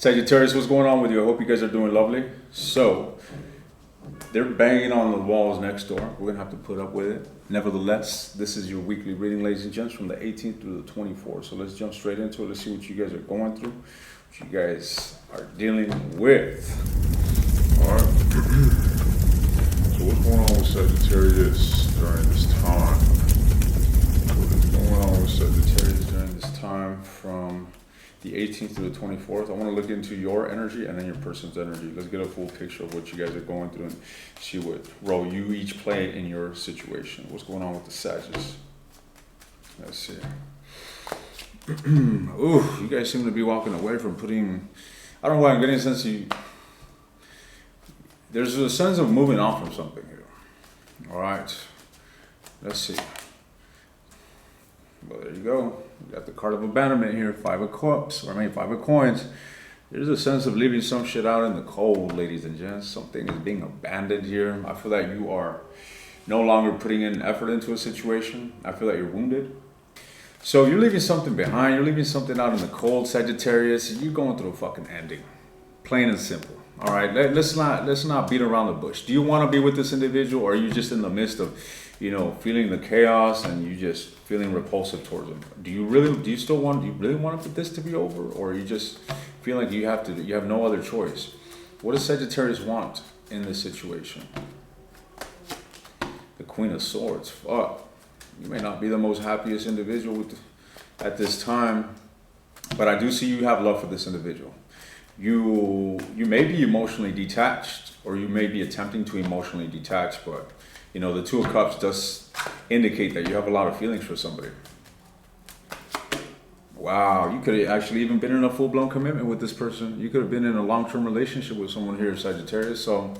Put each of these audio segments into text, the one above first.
Sagittarius, what's going on with you? I hope you guys are doing lovely. So, they're banging on the walls next door. We're going to have to put up with it. Nevertheless, this is your weekly reading, ladies and gents, from the 18th through the 24th. So let's jump straight into it. Let's see what you guys are going through, what you guys are dealing with. All right. So what's going on with Sagittarius during this time? What is going on with Sagittarius during this time from the 18th to the 24th? I want to look into your energy and then your person's energy. Let's get a full picture of what you guys are going through and see what role you each play in your situation. What's going on with the Sagittarius? Let's see. Ooh, you guys seem to be walking away from putting... I don't know why I'm getting a sense there's a sense of moving on from something here. All right. Let's see. Well, there you go. We got the card of abandonment here, Five of Cups, Five of Coins. There's a sense of leaving some shit out in the cold, ladies and gents. Something is being abandoned here. I feel that you are no longer putting in effort into a situation. I feel that you're wounded. So you're leaving something behind. You're leaving something out in the cold, Sagittarius. You're going through a fucking ending. Plain and simple. All right, let's not beat around the bush. Do you want to be with this individual, or are you just in the midst of, feeling the chaos and you just feeling repulsive towards them? Do you really want this to be over, or you just feel like you have no other choice? What does Sagittarius want in this situation? The Queen of Swords. Fuck. You may not be the most happiest individual at this time, but I do see you have love for this individual. You may be emotionally detached, or you may be attempting to emotionally detach, but the Two of Cups does indicate that you have a lot of feelings for somebody. Wow, you could have actually even been in a full-blown commitment with this person. You could have been in a long-term relationship with someone here, Sagittarius. So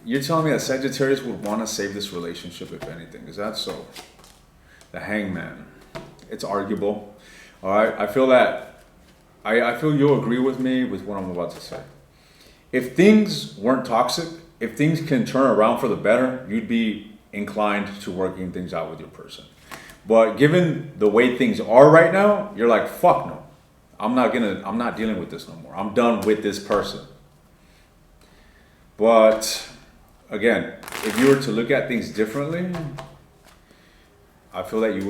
you're telling me that Sagittarius would want to save this relationship, if anything. Is that so? The Hangman. It's arguable. All right, I feel you'll agree with me with what I'm about to say. If things weren't toxic, if things can turn around for the better, you'd be inclined to working things out with your person. But given the way things are right now, you're like, fuck no. I'm not dealing with this no more. I'm done with this person. But again, if you were to look at things differently, I feel that you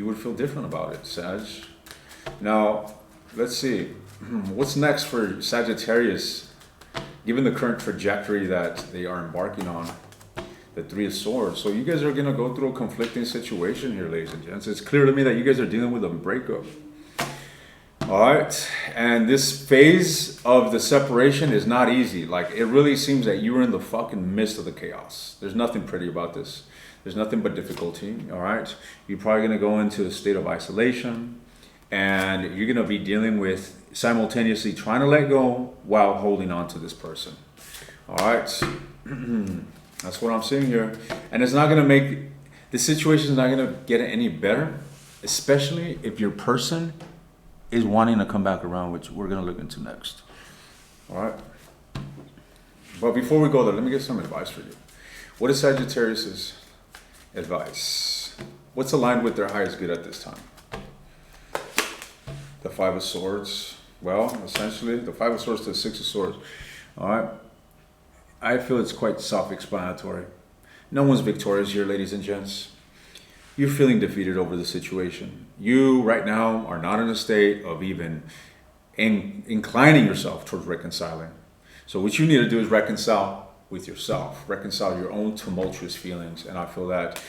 would feel different about it, Sag. Now, let's see. What's next for Sagittarius, given the current trajectory that they are embarking on? The Three of Swords. So you guys are going to go through a conflicting situation here, ladies and gents. It's clear to me that you guys are dealing with a breakup. All right. And this phase of the separation is not easy. Like, it really seems that you're in the fucking midst of the chaos. There's nothing pretty about this. There's nothing but difficulty. All right. You're probably going to go into a state of isolation. And you're going to be dealing with simultaneously trying to let go while holding on to this person. All right. That's what I'm seeing here. And it's not going to the situation is not going to get any better, especially if your person is wanting to come back around, which we're going to look into next. All right. But before we go there, let me get some advice for you. What is Sagittarius' advice? What's aligned with their highest good at this time? The Five of Swords. Well, essentially, the Five of Swords to the Six of Swords. All right. I feel it's quite self-explanatory. No one's victorious here, ladies and gents. You're feeling defeated over the situation. You, right now, are not in a state of even inclining yourself towards reconciling. So what you need to do is reconcile with yourself. Reconcile your own tumultuous feelings. And I feel that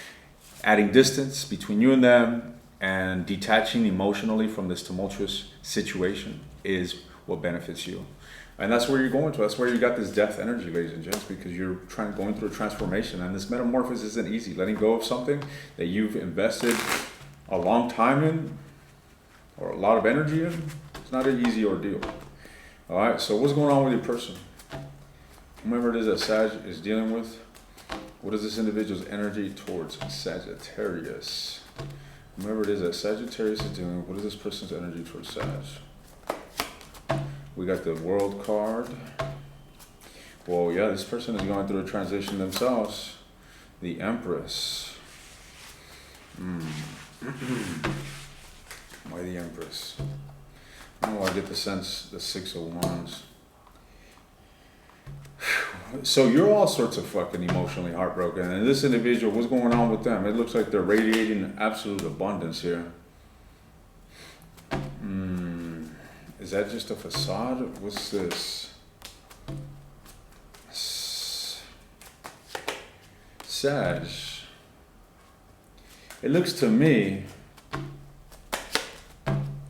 adding distance between you and them and detaching emotionally from this tumultuous situation is what benefits you. And that's where you're going to. That's where you got this death energy, ladies and gents, because you're going through a transformation. And this metamorphosis isn't easy. Letting go of something that you've invested a long time in, or a lot of energy in, it's not an easy ordeal. All right, so what's going on with your person? Whomever it is that Sag is dealing with, what is this individual's energy towards Sagittarius? Whomever it is that Sagittarius is dealing with, what is this person's energy towards Sag? We got the World card. Well, yeah, this person is going through a transition themselves. The Empress. Why the Empress? Oh, I get the sense, the Six of Wands. So you're all sorts of fucking emotionally heartbroken. And this individual, what's going on with them? It looks like they're radiating absolute abundance here. Is that just a facade? What's this? Sag. It looks to me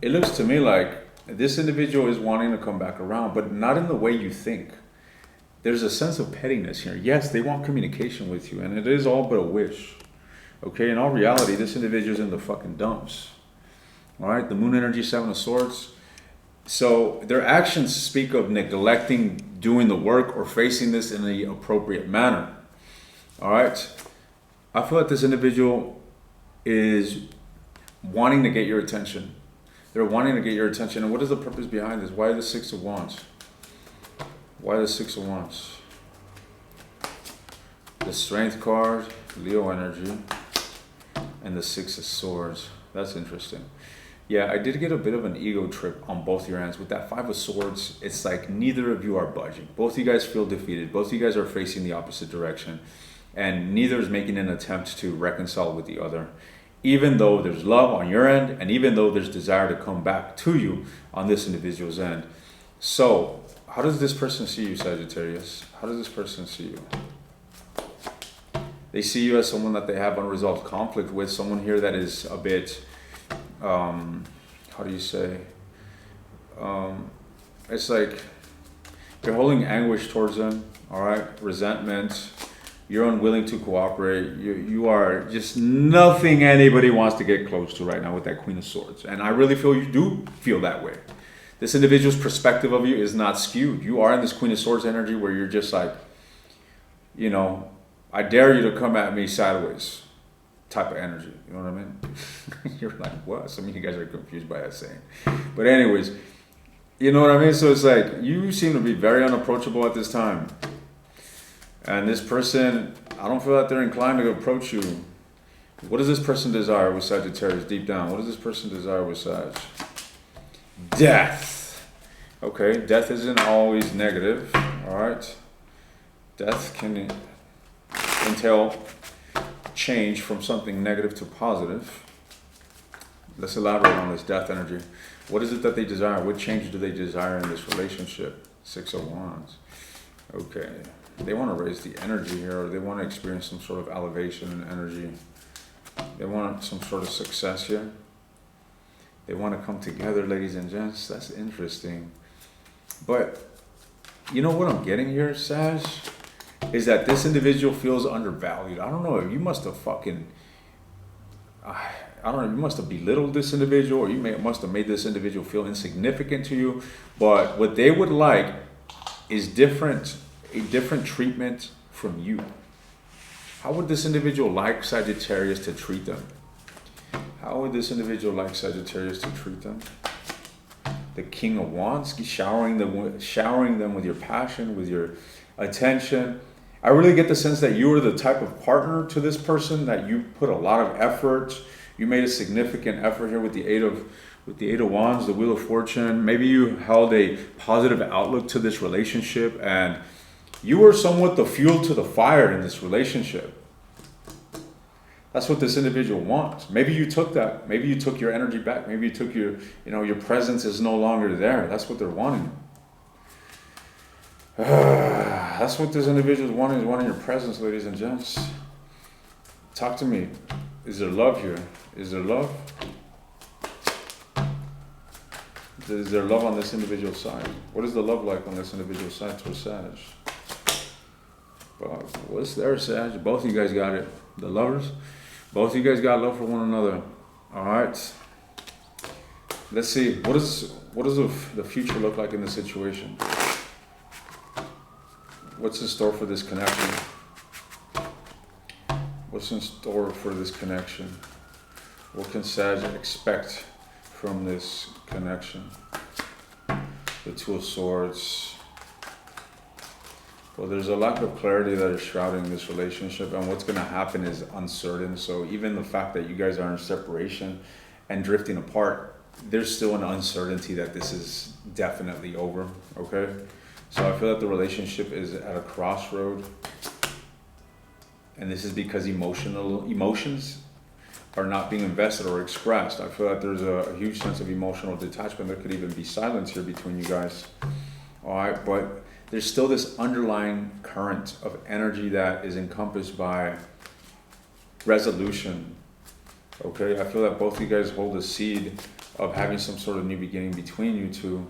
like this individual is wanting to come back around, but not in the way you think. There's a sense of pettiness here. Yes, they want communication with you, and it is all but a wish. Okay, in all reality, this individual's in the fucking dumps. All right, the Moon energy, Seven of Swords. So their actions speak of neglecting doing the work or facing this in the appropriate manner. All right, I feel like this individual is wanting to get your attention. They're wanting to get your attention. And what is the purpose behind this? Why the Six of Wands? Why the Six of Wands? The Strength card, Leo energy, and the Six of Swords. That's interesting. Yeah, I did get a bit of an ego trip on both your ends. With that Five of Swords, it's like neither of you are budging. Both of you guys feel defeated. Both of you guys are facing the opposite direction. And neither is making an attempt to reconcile with the other. Even though there's love on your end, and even though there's desire to come back to you on this individual's end. So, how does this person see you, Sagittarius? How does this person see you? They see you as someone that they have unresolved conflict with, someone here that is a bit, how do you say? It's like you're holding anguish towards them, all right? Resentment. You're unwilling to cooperate. You are just nothing anybody wants to get close to right now with that Queen of Swords. And I really feel you do feel that way. This individual's perspective of you is not skewed. You are in this Queen of Swords energy where you're just like, you know, I dare you to come at me sideways type of energy. You know what I mean? You're like, what? Some of you guys are confused by that saying. But anyways, you know what I mean? So it's like, you seem to be very unapproachable at this time. And this person, I don't feel that they're inclined to approach you. What does this person desire with Sagittarius deep down? What does this person desire with Sag? Death. Okay, death isn't always negative, all right? Death can entail change from something negative to positive. Let's elaborate on this death energy. What is it that they desire? What change do they desire in this relationship? Six of Wands. Okay. They want to raise the energy here, or they want to experience some sort of elevation in energy. They want some sort of success here. They want to come together, ladies and gents. That's interesting. But you know what I'm getting here, Sag? Is that this individual feels undervalued. I don't know, you must have fucking, I don't know, you must have belittled this individual, or you must have made this individual feel insignificant to you. But what they would like is a different treatment from you. How would this individual like Sagittarius to treat them? How would this individual like Sagittarius to treat them? The King of Wands, showering them with your passion, with your attention. I really get the sense that you are the type of partner to this person, that you put a lot of effort. You made a significant effort here with the Eight of Wands, the Wheel of Fortune. Maybe you held a positive outlook to this relationship, and you were somewhat the fuel to the fire in this relationship. That's what this individual wants. Maybe you took that. Maybe you took your energy back. Maybe you took your presence is no longer there. That's what they're wanting. That's what this individual is wanting your presence, ladies and gents. Talk to me. Is there love here? Is there love? Is there love on this individual side? What is the love like on this individual side towards Sag? But what's there, Sag? Both of you guys got it. The lovers? Both of you guys got love for one another. All right. Let's see. What does the future look like in this situation? What's in store for this connection? What's in store for this connection? What can Sag expect from this connection? The Two of Swords. Well, there's a lack of clarity that is shrouding this relationship, and what's going to happen is uncertain. So even the fact that you guys are in separation and drifting apart, there's still an uncertainty that this is definitely over, okay? So I feel that the relationship is at a crossroad. And this is because emotions are not being invested or expressed. I feel that there's a huge sense of emotional detachment. There could even be silence here between you guys. All right, but there's still this underlying current of energy that is encompassed by resolution. Okay, I feel that both of you guys hold a seed of having some sort of new beginning between you two,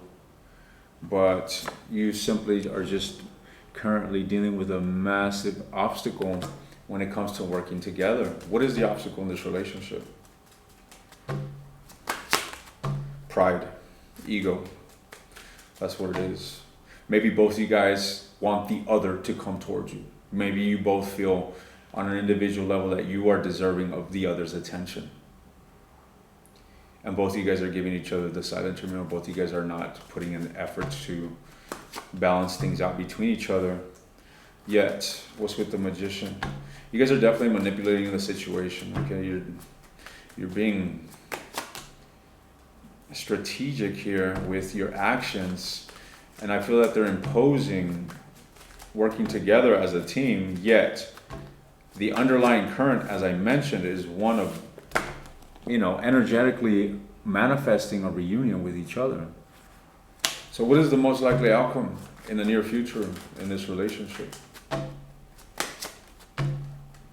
but you simply are just currently dealing with a massive obstacle when it comes to working together. What is the obstacle in this relationship? Pride, ego. That's what it is. Maybe both of you guys want the other to come towards you. Maybe you both feel on an individual level that you are deserving of the other's attention. And both of you guys are giving each other the silent treatment. Both of you guys are not putting in efforts to balance things out between each other. Yet, what's with the Magician? You guys are definitely manipulating the situation, okay? You're being strategic here with your actions, and I feel that they're imposing working together as a team, yet the underlying current, as I mentioned, is one of, energetically manifesting a reunion with each other. So what is the most likely outcome in the near future in this relationship?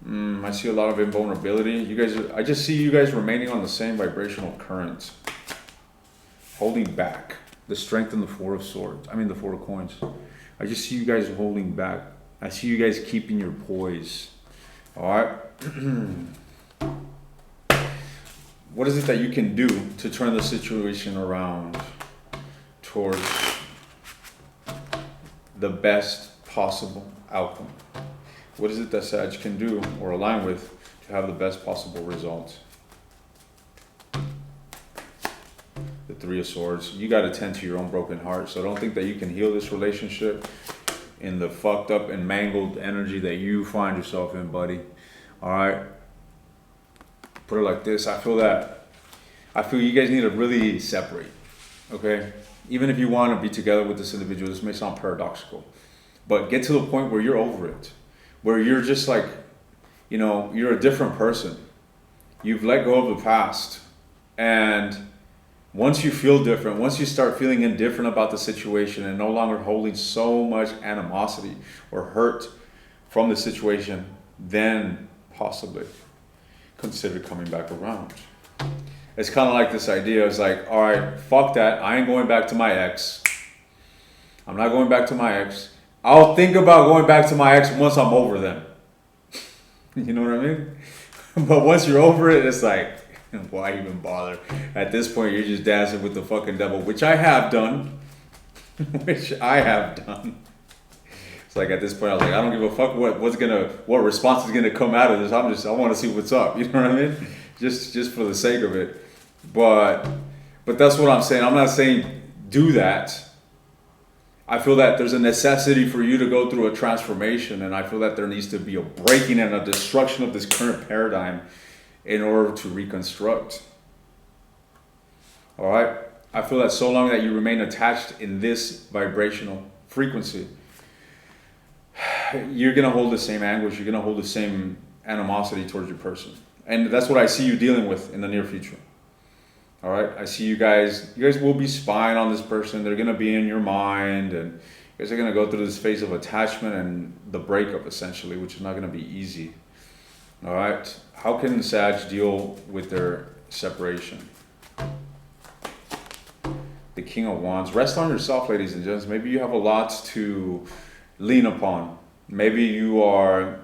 I see a lot of invulnerability. I just see you guys remaining on the same vibrational current, holding back. The Strength and the Four of Swords. the Four of Coins. I just see you guys holding back. I see you guys keeping your poise. All right. What is it that you can do to turn the situation around towards the best possible outcome? What is it that Sag can do or align with to have the best possible result? The Three of Swords. You got to tend to your own broken heart. So don't think that you can heal this relationship in the fucked up and mangled energy that you find yourself in, buddy. All right. Put it like this. I feel you guys need to really separate. Okay. Even if you want to be together with this individual, this may sound paradoxical, but get to the point where you're over it, where you're just like, you're a different person. You've let go of the past. And once you feel different, once you start feeling indifferent about the situation and no longer holding so much animosity or hurt from the situation, then possibly consider coming back around. It's kind of like this idea. It's like, all right, fuck that. I ain't going back to my ex. I'm not going back to my ex. I'll think about going back to my ex once I'm over them. You know what I mean? But once you're over it, it's like, why even bother? At this point, you're just dancing with the fucking devil, which I have done. It's like at this point, I was like, I don't give a fuck what response is gonna come out of this. I want to see what's up. You know what I mean? Just for the sake of it. But that's what I'm saying. I'm not saying do that. I feel that there's a necessity for you to go through a transformation, and I feel that there needs to be a breaking and a destruction of this current paradigm in order to reconstruct. All right? I feel that so long that you remain attached in this vibrational frequency, you're going to hold the same anguish, you're going to hold the same animosity towards your person. And that's what I see you dealing with in the near future. All right? I see you guys will be spying on this person. They're going to be in your mind, and you guys are going to go through this phase of attachment and the breakup, essentially, which is not going to be easy. All right? How can Sag deal with their separation? The King of Wands. Rest on yourself, ladies and gents. Maybe you have a lot to lean upon. Maybe you are,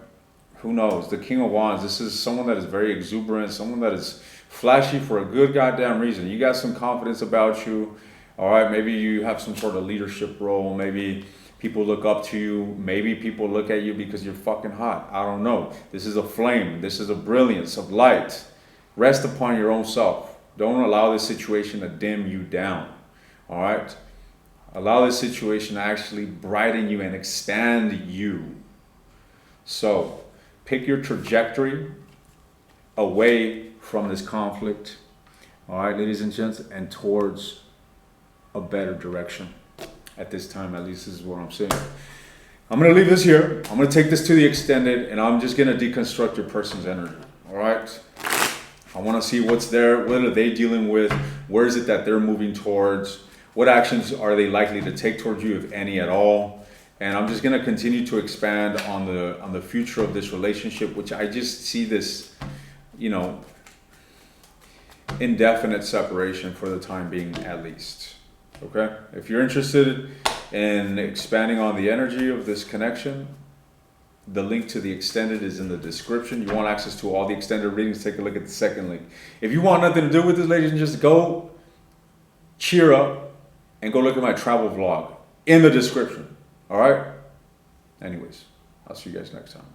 who knows, the King of Wands. This is someone that is very exuberant, someone that is flashy for a good goddamn reason. You got some confidence about you. All right, maybe you have some sort of leadership role. Maybe people look up to you. Maybe people look at you because you're fucking hot. I don't know. This is a flame. This is a brilliance of light. Rest upon your own self. Don't allow this situation to dim you down. All right? Allow this situation to actually brighten you and extend you. So, pick your trajectory away from this conflict. All right, ladies and gents, and towards a better direction. At this time, at least, this is what I'm saying. I'm going to leave this here. I'm going to take this to the extended, and I'm just going to deconstruct your person's energy. All right? I want to see what's there. What are they dealing with? Where is it that they're moving towards? What actions are they likely to take towards you, if any at all? And I'm just going to continue to expand on the future of this relationship, which I just see this, indefinite separation for the time being, at least. Okay? If you're interested in expanding on the energy of this connection, the link to the extended is in the description. You want access to all the extended readings, take a look at the second link. If you want nothing to do with this, ladies, just go cheer up and go look at my travel vlog in the description. All right? Anyways, I'll see you guys next time.